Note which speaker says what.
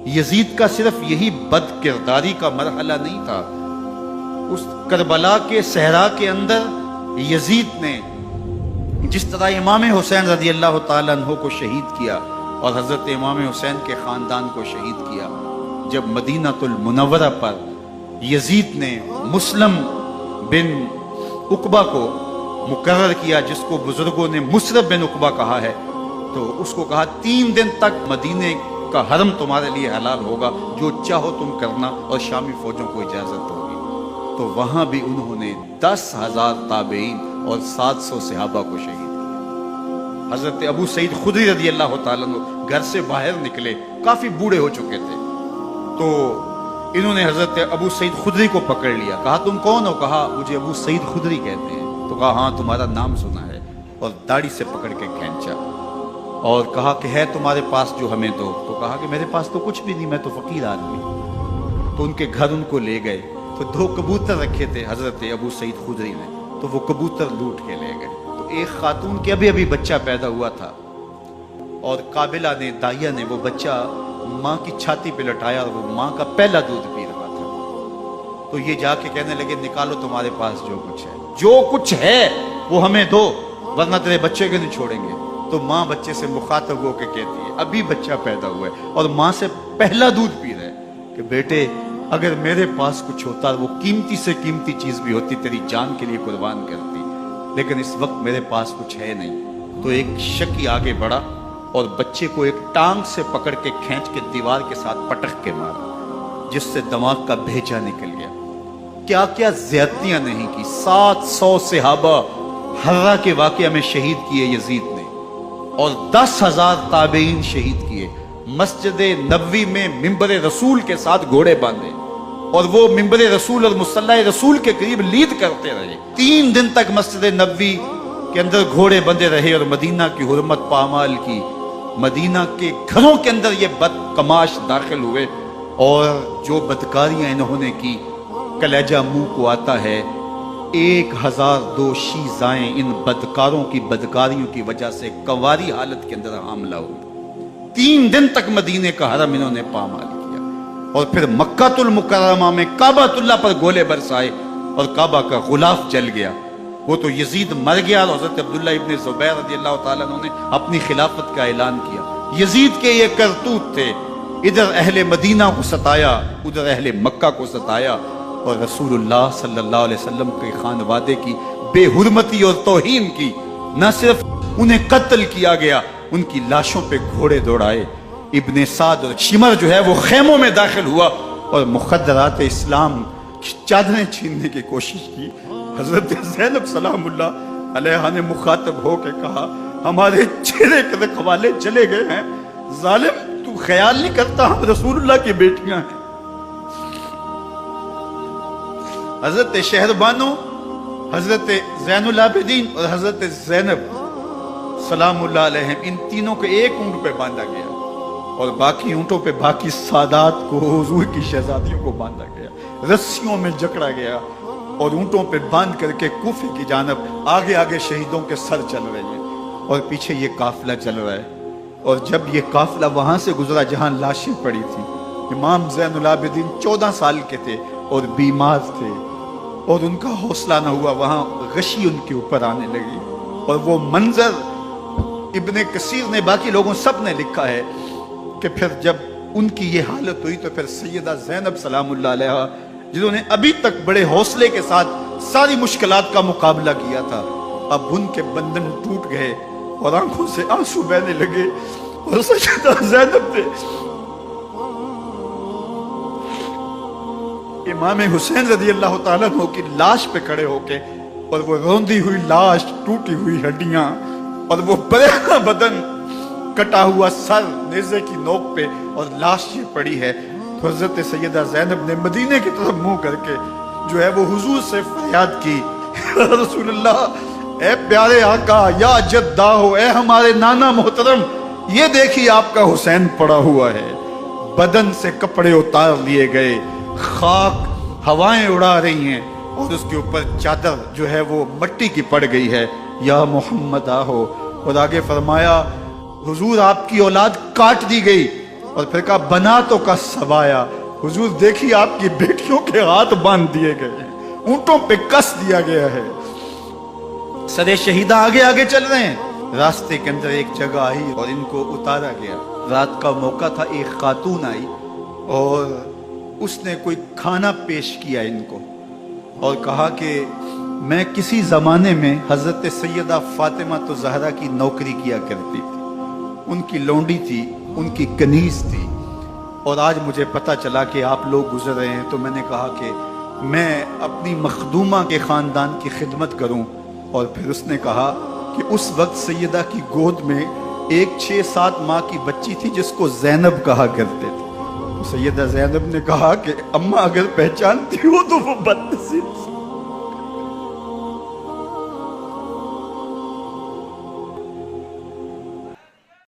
Speaker 1: یزید کا صرف یہی بد کرداری کا مرحلہ نہیں تھا، اس کربلا کے صحرا کے اندر یزید نے جس طرح امام حسین رضی اللہ تعالیٰ عنہ کو شہید کیا اور حضرت امام حسین کے خاندان کو شہید کیا، جب مدینہ المنورہ پر یزید نے مسلم بن عقبہ کو مقرر کیا، جس کو بزرگوں نے مصرب بن عقبہ کہا ہے، تو اس کو کہا 3 دن تک مدینے کا حرم تمہارے لیے حلال ہوگا، جو چاہو تم کرنا، اور شامی فوجوں کو اجازت ہوگی۔ تو وہاں بھی انہوں نے 10,000 تابعین اور 700 صحابہ کو شہید کیا۔ حضرت ابو سعید خدری رضی اللہ تعالیٰ عنہ گھر سے باہر نکلے، کافی بوڑھے ہو چکے تھے، تو انہوں نے حضرت ابو سعید خدری کو پکڑ لیا، کہا تم کون ہو؟ کہا مجھے ابو سعید خدری کہتے ہیں۔ تو کہا ہاں تمہارا نام سنا ہے، اور داڑھی سے پکڑ کے کھینچا اور کہا کہ ہے تمہارے پاس جو ہمیں دو؟ تو کہا کہ میرے پاس تو کچھ بھی نہیں، میں تو فقیر آدمی۔ تو ان کے گھر ان کو لے گئے، تو 2 کبوتر رکھے تھے حضرت ابو سعید خدری نے، تو وہ کبوتر لوٹ کے لے گئے۔ تو ایک خاتون کے ابھی بچہ پیدا ہوا تھا، اور قابلہ نے، دائیا نے، وہ بچہ ماں کی چھاتی پہ لٹایا، اور وہ ماں کا پہلا دودھ پی رہا تھا۔ تو یہ جا کے کہنے لگے نکالو تمہارے پاس جو کچھ ہے، جو کچھ ہے وہ ہمیں دو، ورنہ تیرے بچے کو نہیں چھوڑیں گے۔ تو ماں بچے سے مخاطب ہو کے کہتی ہے، ابھی بچہ پیدا ہوا ہے اور ماں سے پہلا دودھ پی رہا ہے، کہ بیٹے اگر میرے پاس کچھ ہوتا، وہ قیمتی سے قیمتی چیز بھی ہوتی، تیری جان کے لیے قربان کرتی، لیکن اس وقت میرے پاس کچھ ہے نہیں۔ تو ایک شکی آگے بڑھا اور بچے کو ایک ٹانگ سے پکڑ کے کھینچ کے دیوار کے ساتھ پٹک کے مارا، جس سے دماغ کا بھیجا نکل گیا۔ کیا کیا زیادتیاں نہیں کی۔ 700 صحابہ حرہ کے واقعہ میں شہید کیے یزید نے، اور 10,000 تابعین شہید کیے۔ مسجد نبوی میں ممبر رسول کے ساتھ گھوڑے باندھے، اور وہ ممبر رسول اور مصلی رسول کے قریب لید کرتے رہے۔ 3 دن تک مسجد نبوی کے اندر گھوڑے بندھے رہے، اور مدینہ کی حرمت پامال کی۔ مدینہ کے گھروں کے اندر یہ بد کماش داخل ہوئے، اور جو بدکاریاں انہوں نے کی، کلیجہ منہ کو آتا ہے۔ 1002 شیزائیں ان بدکاروں کی بدکاریوں کی وجہ سے کنواری حالت کے اندر حاملہ ہوئی۔ 3 دن تک مدینے کا حرم انہوں نے پامال کیا، اور پھر مکہ المکرمہ میں کعبہ اللہ پر گولے برسائے، اور کعبہ کا غلاف جل گیا۔ وہ تو یزید مر گیا، اور حضرت عبداللہ ابن زبیر رضی اللہ تعالیٰ عنہ نے اپنی خلافت کا اعلان کیا۔ یزید کے یہ کرتوت تھے، ادھر اہل مدینہ کو ستایا، ادھر اہل مکہ کو ستایا، اور رسول اللہ صلی اللہ علیہ وسلم کے خانوادے کی بے حرمتی اور توہین کی۔ نہ صرف انہیں قتل کیا گیا، ان کی لاشوں پہ گھوڑے دوڑائے۔ ابن سعد اور شمر جو ہے وہ خیموں میں داخل ہوا، اور مخدرات اسلام کی چادریں چھیننے کی کوشش کی۔ حضرت زینب سلام اللہ علیہ نے مخاطب ہو کے کہا ہمارے چہرے کے رکھوالے چلے گئے ہیں، ظالم تو خیال نہیں کرتا ہم رسول اللہ کی بیٹیاں ہیں۔ حضرت شہربانو، حضرت زین العابدین اور حضرت زینب سلام اللہ علیہ، ان تینوں کو ایک اونٹ پہ باندھا گیا، اور باقی اونٹوں پہ باقی سادات کو، حضور کی شہزادیوں کو باندھا گیا، رسیوں میں جکڑا گیا، اور اونٹوں پہ باندھ کر کے کوفے کی جانب آگے آگے شہیدوں کے سر چل رہے ہیں، اور پیچھے یہ قافلہ چل رہا ہے۔ اور جب یہ قافلہ وہاں سے گزرا جہاں لاشیں پڑی تھیں، امام زین العابدین 14 سال کے تھے اور بیمار تھے، اور ان کا حوصلہ نہ ہوا، وہاں غشی ان کے اوپر آنے لگی۔ اور وہ منظر ابن کثیر نے، باقی لوگوں سب نے لکھا ہے کہ پھر جب ان کی یہ حالت ہوئی، تو پھر سیدہ زینب سلام اللہ علیہ، جنہوں نے ابھی تک بڑے حوصلے کے ساتھ ساری مشکلات کا مقابلہ کیا تھا، اب ان کے بندن ٹوٹ گئے اور آنکھوں سے آنسو بہنے لگے، اور سیدہ زینب نے امام حسین رضی اللہ تعالیٰ عنہ کی لاش پہ کھڑے ہو کے، اور وہ روندی ہوئی لاش، ٹوٹی ہوئی ہڈیاں، اور وہ بریدہ بدن، کٹا ہوا سر نیزے کی نوک پہ، اور لاش یہ پڑی ہے، تو حضرت سیدہ زینب نے مدینے کی طرف منہ کر کے جو ہے وہ حضور سے فریاد کی، رسول اللہ، اے پیارے آقا، یا جدہ ہو، اے ہمارے نانا محترم، یہ دیکھیے آپ کا حسین پڑا ہوا ہے۔ بدن سے کپڑے اتار لیے گئے، خاک ہوائیں اڑا رہی ہیں، اور اس کے اوپر چادر جو ہے وہ مٹی کی پڑ گئی ہے، یا محمد آہو۔ اور آگے فرمایا حضور آپ کی اولاد کاٹ دی گئی، اور پھر کہا بناتوں کا سبایا، حضور دیکھیے آپ کی بیٹیوں کے ہاتھ باندھ دیے گئے ہیں، اونٹوں پہ کس دیا گیا ہے، سرے شہیدہ آگے آگے چل رہے ہیں۔ راستے کے اندر ایک جگہ آئی اور ان کو اتارا گیا، رات کا موقع تھا، ایک خاتون آئی اور اس نے کوئی کھانا پیش کیا ان کو اور کہا کہ میں کسی زمانے میں حضرت سیدہ فاطمہ تو زہرا کی نوکری کیا کرتی تھی، ان کی لونڈی تھی، ان کی کنیز تھی، اور آج مجھے پتا چلا کہ آپ لوگ گزر رہے ہیں تو میں نے کہا کہ میں اپنی مخدومہ کے خاندان کی خدمت کروں۔ اور پھر اس نے کہا کہ اس وقت سیدہ کی گود میں ایک 6-7 ماہ کی بچی تھی جس کو زینب کہا کرتے تھے۔ سیدہ زینب نے کہا کہ اماں اگر پہچانتی ہو تو وہ بدنصیب